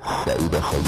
سعید خایر.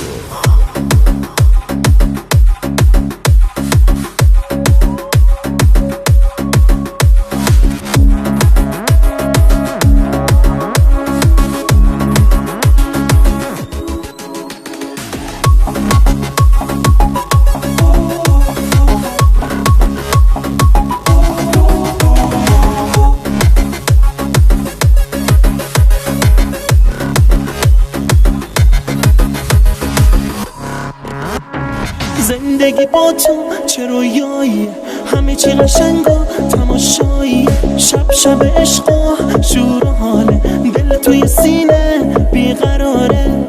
زندگی با تو چه رویایی، همه چی قشنگ و تماشایی، شب شب عشق و شور و حاله، دل توی سینه بیقراره.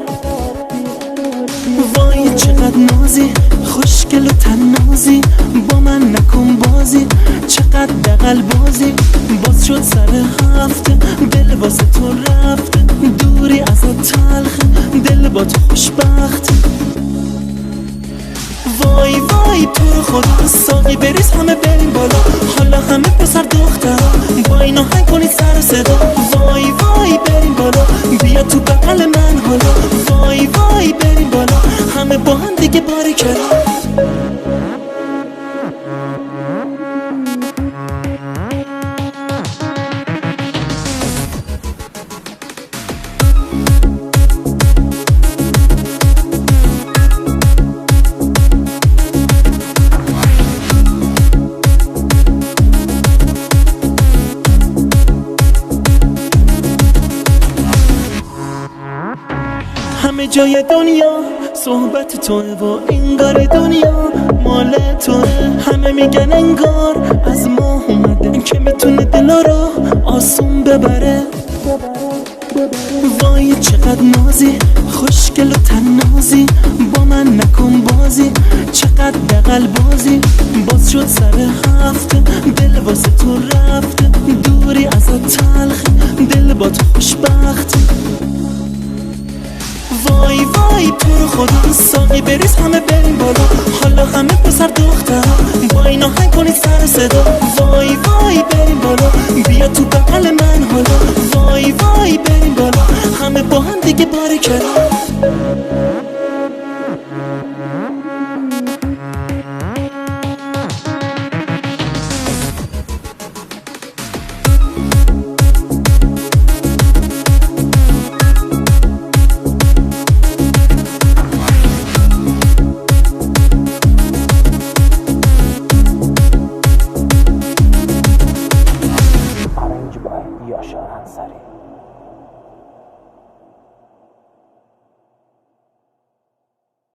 وای چقدر نازی، خوشگل و تنازی، با من نکن بازی، چقدر دغل بازی. باز شد سر هفته، دل واسه تو رفته، دوری از تلخ، دل با تو خوشبخته. وای وای تو رو خدا، ساقی بریز همه بریم بالا، حالا همه پسر دخترها با این آهنگ کنید سر و صدا. وای وای بریم بالا، بیا تو بغل من حالا، وای وای بریم بالا، همه با هم دیگه باریکلا. همه جای دنیا صحبت توه و انگار دنیا مال توه. همه میگن انگار از ما اومده که میتونه دلا رو آسون ببره. وای چقدر نازی، خوشگل و تنازی، با من نکن بازی، چقدر دغل بازی. باز شد سر هفته، دل واسه تو رفته، دوری از تلخ، دل با تو خوشبخته. وای وای تو رو خدا، ساقی بریز همه بریم بالا، حالا همه پسر دخترها با این آهنگ کنید سر صدا. وای وای بریم بالا، بیا تو بغل من حالا، وای وای بریم بالا، همه با هم دیگه باریکلا.